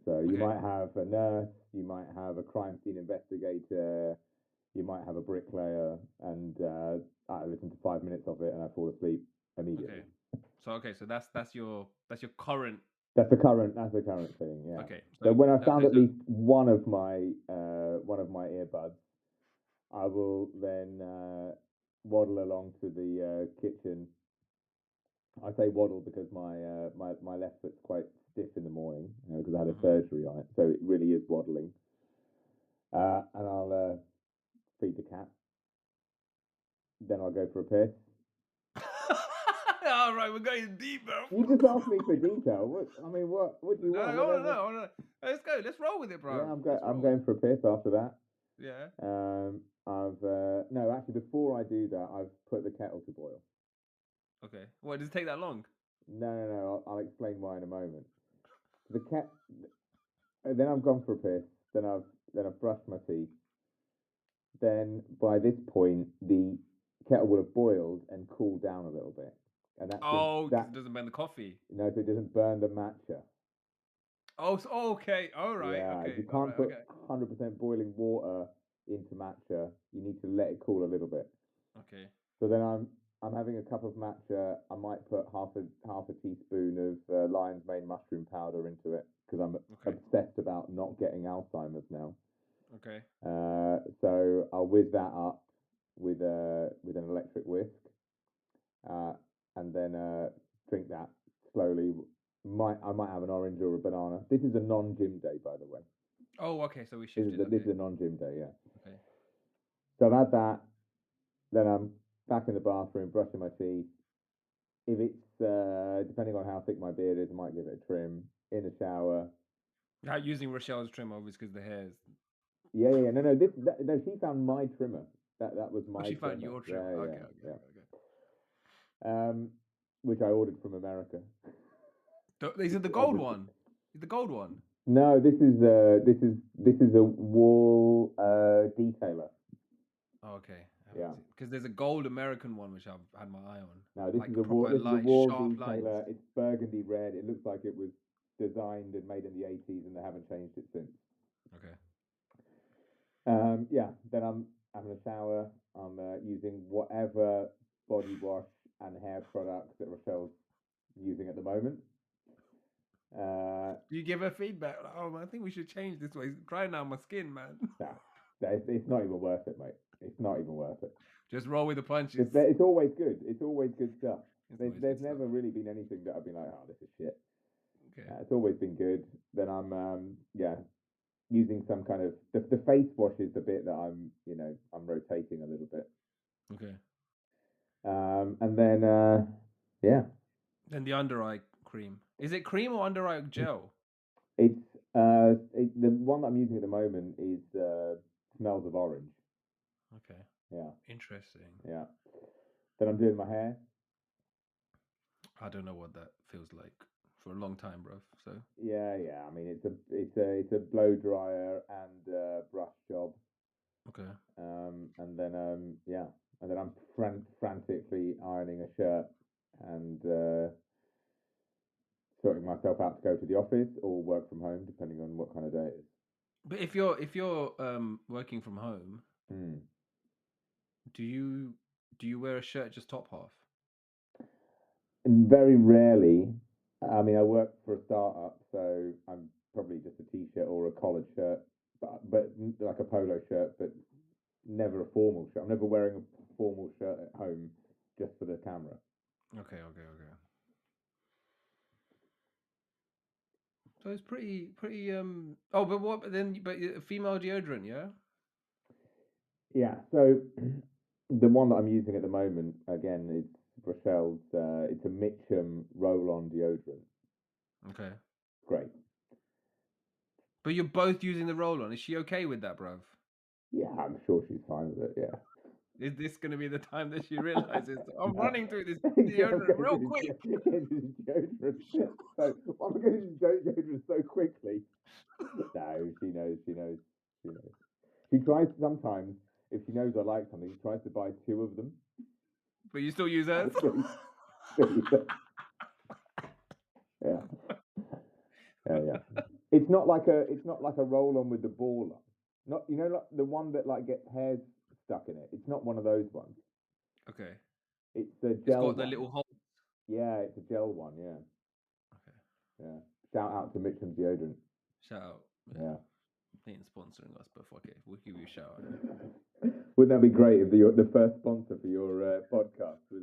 So you might have a nurse, you might have a crime scene investigator, you might have a bricklayer, and I listen to 5 minutes of it and I fall asleep immediately. So that's your current. That's the current thing. Yeah. Okay. So when I found at least one of my earbuds, I will then waddle along to the kitchen. I say waddle because my left foot's quite stiff in the morning because I had a surgery on it, so it really is waddling. And I'll feed the cat. Then I'll go for a piss. All right, we're going deep, bro. You just asked me for detail. What do you want? No. Let's go. Let's roll with it, bro. Yeah, I'm going for a piss after that. Yeah. Actually, before I do that, I've put the kettle to boil. Okay. What, does it take that long? No. I'll explain why in a moment. Then I've gone for a piss. Then I've brushed my teeth. Then by this point, the kettle would have boiled and cooled down a little bit, and that it doesn't burn the coffee. No, so it doesn't burn the matcha. Oh, so, okay. All right. Yeah, okay. You can't put 100% boiling water into matcha. You need to let it cool a little bit. Okay. So then I'm having a cup of matcha. I might put half a teaspoon of lion's mane mushroom powder into it because I'm obsessed about not getting Alzheimer's now. Okay. So I'll whiz that up with an electric whisk, and then drink that slowly. I might have an orange or a banana. This is a non-gym day, by the way. Oh, okay. So we shifted. This is a non-gym day, yeah. Okay. So I've had that. Then I'm back in the bathroom brushing my teeth. If it's depending on how thick my beard is, I might give it a trim. In the shower. Not using Rochelle's trim, obviously, because the hairs. Yeah. No, she found my trimmer. That was my. She trimmer. found your trim. Yeah, okay. Which I ordered from America. Is it the gold one? Is the gold one? No, this is a wall detailer. Oh, okay. Yeah. Because there's a gold American one which I've had my eye on. Now this Like is a war. proper This is a light, war sharp lines. detailer. It's burgundy red. It looks like it was designed and made in the 80s, and they haven't changed it since. Okay. Yeah. Then I'm having a shower. I'm using whatever body wash and hair products that Rochelle's using at the moment. Do you give her feedback? Like, oh man, I think we should change this way. It's drying out my skin, man. It's not even worth it, mate. It's not even worth it. Just roll with the punches. It's always good. It's always good stuff. It's There's never really been anything that I've been like, oh, this is shit. Okay. It's always been good. Then I'm using some kind of the face wash is the bit that I'm rotating a little bit. Okay. And then Then the under eye cream. Is it cream or under eye gel? It's the one that I'm using at the moment is smells of orange. Okay. Yeah. Interesting. Yeah. Then I'm doing my hair. I don't know what that feels like for a long time, bro. So Yeah. I mean, it's a blow dryer and brush job. okay. And then I'm frantically ironing a shirt and sorting myself out to go to the office or work from home, depending on what kind of day it is. But if you're working from home, do you wear a shirt just top half? And very rarely. I mean, I work for a startup, so I'm probably just a t-shirt or a collared shirt, but like a polo shirt, but never a formal shirt. I'm never wearing a formal shirt at home just for the camera. Okay. So it's pretty. Oh, but what? But then, female deodorant, yeah. Yeah. So the one that I'm using at the moment, again, is Rochelle's. It's a Mitchum roll-on deodorant. Okay. Great. But you're both using the roll-on. Is she okay with that, bruv? Yeah, I'm sure she's fine with it. Yeah. Is this going to be the time that she realizes I'm running through this deodorant real quick? Deodorant. So I'm going to deodorant so quickly. No, she knows. She tries sometimes, if she knows I like something, she tries to buy 2 of them. But you still use hers? Yeah. It's not like a roll on with the ball on. Not like the one that like gets hairs stuck in it. It's not one of those ones. Okay. It's the It's gel got the one. little hole. Yeah, it's a gel one. Yeah. Okay. Yeah. Shout out to Mitchum deodorant. Shout out. Yeah. They ain't sponsoring us, but fuck it. We'll give you a shout out. Wouldn't that be great if the first sponsor for your podcast was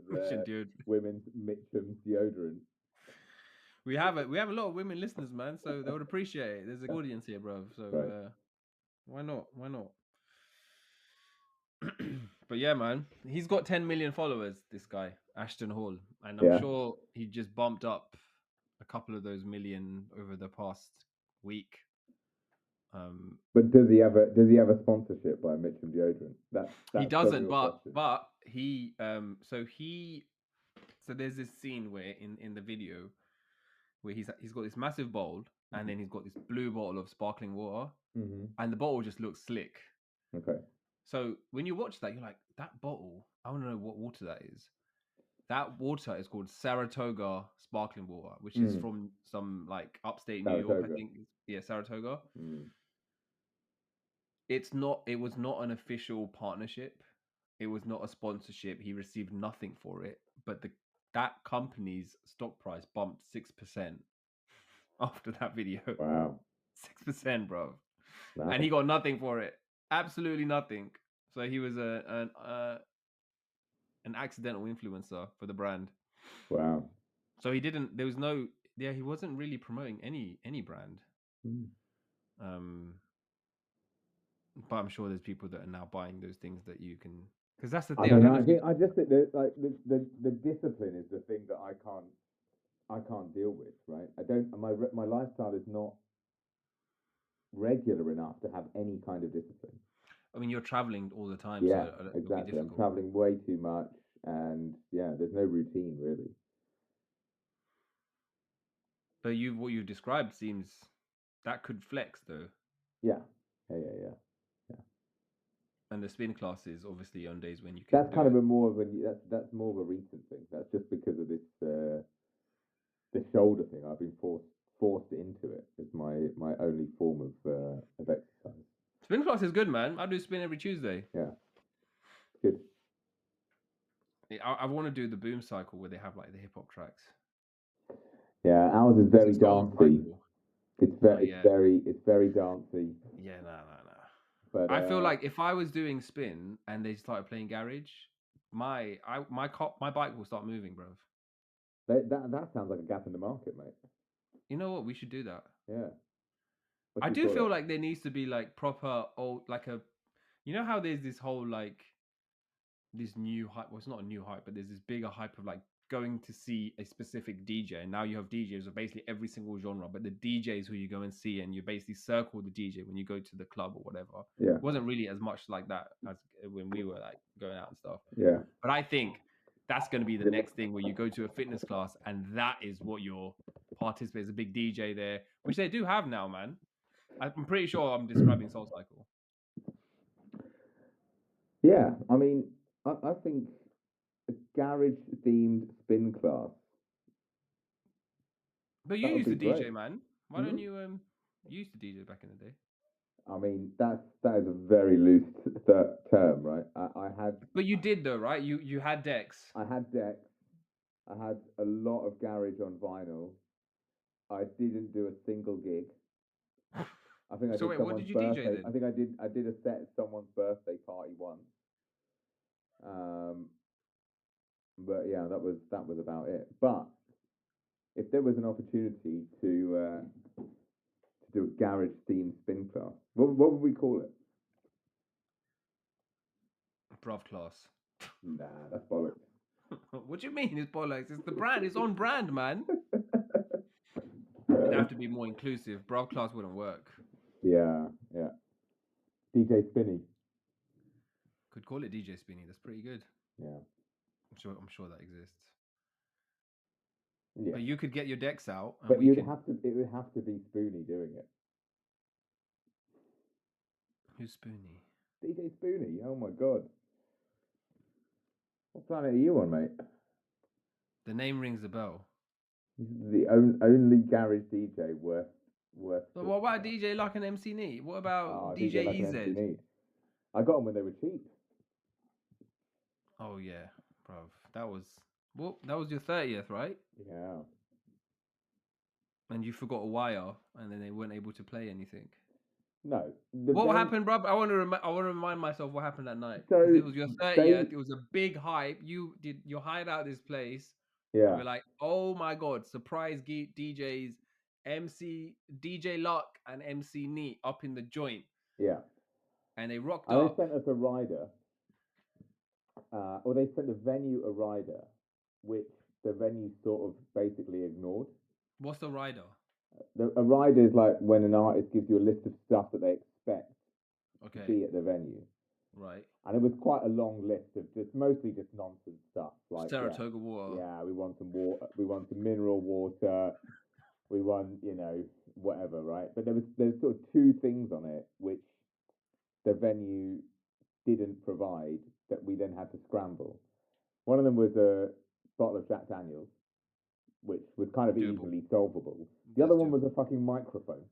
women's Mitchum deodorant? We have a lot of women listeners, man, so they would appreciate it. There's an audience here, bro. So right. Why not? But yeah, man, he's got 10 million followers. This guy, Ashton Hall, and I'm sure he just bumped up a couple of those million over the past week. But does he have a sponsorship by Mitchum deodorant? That's he doesn't, but question. so there's this scene where in the video where he's got this massive bowl and then he's got this blue bottle of sparkling water, and the bottle just looks slick. Okay. So when you watch that, you're like, that bottle, I want to know what water that is. That water is called Saratoga sparkling water, which is from some like upstate New York, I think. Yeah, Saratoga. It was not an official partnership. It was not a sponsorship. He received nothing for it. But that company's stock price bumped 6% after that video. Wow. 6%, bro. Nice. And he got nothing for it. Absolutely nothing. So he was an accidental influencer for the brand. Wow. So he wasn't really promoting any brand. But I'm sure there's people that are now buying those things that you can, because that's the thing. I just think that like the discipline is the thing that I can't deal with, right? My lifestyle is not regular enough to have any kind of discipline. I mean, you're traveling all the time. Yeah, so exactly. I'm traveling way too much, and there's no routine really. But what you've described seems that could flex though. Yeah. And the spin classes, obviously, on days when you can That's do kind of it. a more of a that's more of a recent thing. That's just because of this shoulder thing. I've been forced into it. It's my only form of exercise. Spin class is good, man. I do spin every Tuesday. Yeah, good. I want to do the boom cycle where they have like the hip hop tracks. Yeah, ours is very It's a soul dancey. cycle. It's Yeah. very dancey. Yeah, no. But I feel like if I was doing spin and they started playing garage, my bike will start moving, bro. that sounds like a gap in the market, mate. You know what? We should do that. Yeah. What I do you do call feel it? like there needs to be like proper old, like a, you know how there's this whole like this new hype. Well, it's not a new hype, but there's this bigger hype of like going to see a specific DJ. And now you have DJs of basically every single genre, but the DJs who you go and see, and you basically circle the DJ when you go to the club or whatever. Yeah. It wasn't really as much like that as when we were like going out and stuff. Yeah. But I think that's going to be the next thing where you go to a fitness class and that is what your participate. There's a big DJ there, which they do have now, man. I'm pretty sure I'm describing Soul Cycle. Yeah. I mean, I think a garage themed spin class. But you That would used be to DJ, great. man. Why don't you you used to DJ back in the day? I mean, that is a very loose term, right? I had But you did though, right? You had decks. I had decks. I had a lot of garage on vinyl. I didn't do a single gig. I think I So did wait, what someone's did you DJ birthday. then? I think I did a set at someone's birthday party once. Um, but yeah, that was about it. But if there was an opportunity to do a garage themed spin class, what would we call it? Bruv class. Nah, that's bollocks. What do you mean it's bollocks? It's the brand. It's on brand, man. It'd have to be more inclusive. Bruv class wouldn't work. Yeah. DJ Spinny. Could call it DJ Spinny. That's pretty good. Yeah. I'm sure that exists. Yeah. But you could get your decks out, and But we could. it would have to be Spoonie doing it. Who's Spoonie? DJ Spoonie. Oh my god. What planet are you on, mate? The name rings a bell. This is the only garage DJ worth. But what about DJ Luck and MC Neat? What about DJ like an EZ? MC Need. I got them when they were cheap. Oh yeah, bruv. That was your 30th, right? Yeah. And you forgot a wire, and then they weren't able to play anything. No. What happened, bruv? I want to remind myself what happened that night. So it was your 30th. It was a big hype. You hired out this place. Yeah. And we're like, oh my god, surprise DJs, DJ Luck and MC Neat up in the joint. Yeah. And they rocked and up. They sent us a rider, or they sent the venue a rider, which the venue sort of basically ignored. What's the rider? A rider is like when an artist gives you a list of stuff that they expect to see at the venue. Right. And it was quite a long list of mostly just nonsense stuff. Like Saratoga water. Yeah, we want some water. We want some mineral water. We want, whatever, right? But there's sort of two things on it which the venue didn't provide that we then had to scramble. One of them was a bottle of Jack Daniels, which was kind of easily solvable. The other one was a fucking microphone.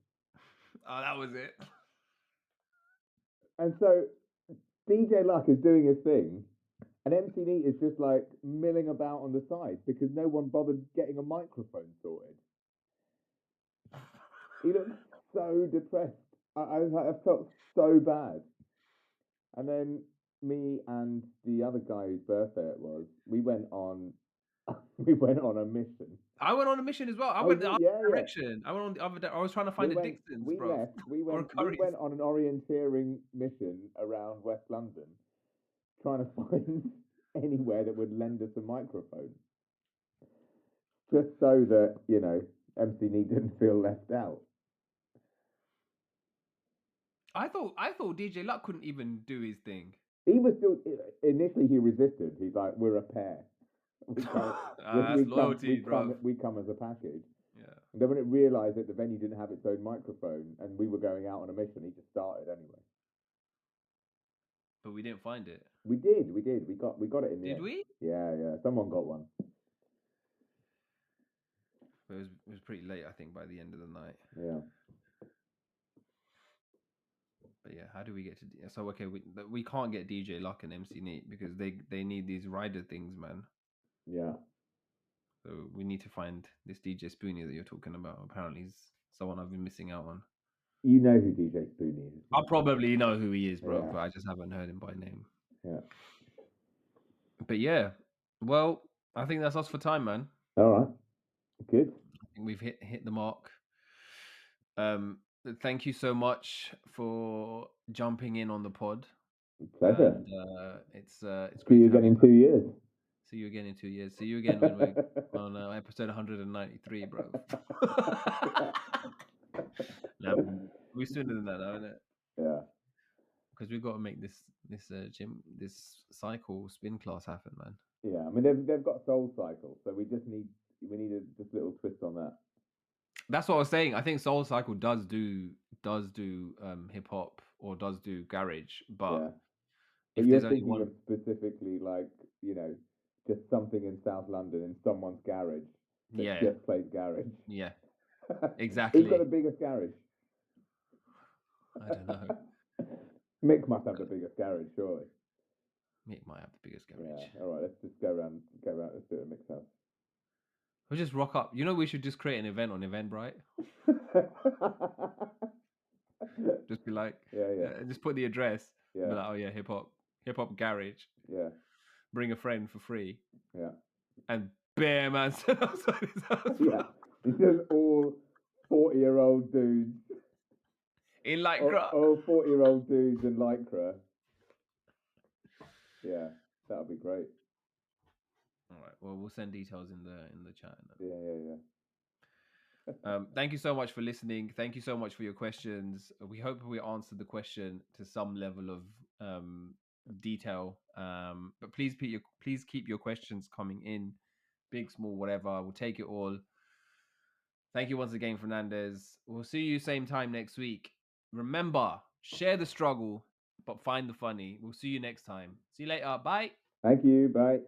Oh, that was it. And so DJ Luck is doing his thing, and MC Neat is just like milling about on the side because no one bothered getting a microphone sorted. He looked so depressed. I felt so bad. And then me and the other guy whose birthday it was, we went on a mission. I went on a mission as well. I went the other direction. I went on the other direction. I was trying to find a Dixon's, bro. We went on an orienteering mission around West London, trying to find anywhere that would lend us a microphone. Just so that, MC Neat didn't feel left out. I thought DJ Luck couldn't even do his thing. He was still, initially he resisted. He's like, we're a pair. That's loyalty, bro. We come as a package. Yeah. And then when it realised that the venue didn't have its own microphone and we were going out on a mission, he just started anyway. but we didn't find it. We did. We got it in the Did end. we? Yeah. Someone got one. But it was pretty late, I think, by the end of the night. Yeah. But yeah, how do we get to? So okay, we can't get DJ Luck and MC Neat because they need these rider things, man. Yeah. So we need to find this DJ Spoonie that you're talking about. Apparently, he's someone I've been missing out on. You know who DJ Spoonie is. I probably know who he is, bro, Yeah. but I just haven't heard him by name. Yeah. But yeah, well, I think that's us for time, man. All right. Good. I think we've hit the mark. Thank you so much for jumping in on the pod. Pleasure. And it's See great you to have again in 2 years. See you again in 2 years. See you again when we're on episode 193, bro. No, we're sooner than that, now, isn't it? Yeah. Because we've got to make this cycle spin class happen, man. Yeah. I mean, they've got Soul Cycle, so we need a just little twist on that. That's what I was saying. I think Soul Cycle does do hip hop or does do garage, but Yeah. if But you're there's only thinking one, of specifically like, just something in South London in someone's garage that yeah, just plays garage. yeah, exactly. Who's got the biggest garage? I don't know. Mick must have the biggest garage, surely. Mick might have the biggest garage. Yeah. All right. Let's just go around. Let's do it at Mick's house. We'll just rock up. You know, we should just create an event on Eventbrite. Just be like, just put the address. Yeah. Be like, oh yeah, hip hop garage. Yeah. Bring a friend for free. Yeah. And bear man set outside his house. Yeah. It's just all 40-year-old dudes. In lycra. All 40-year-old dudes in lycra. Yeah, that would be great. All right. Well, we'll send details in the chat. Yeah. Thank you so much for listening. Thank you so much for your questions. We hope we answered the question to some level of detail. But please keep your questions coming in, big, small, whatever. We'll take it all. Thank you once again, Fernandez. We'll see you same time next week. Remember, share the struggle, but find the funny. We'll see you next time. See you later. Bye. Thank you. Bye.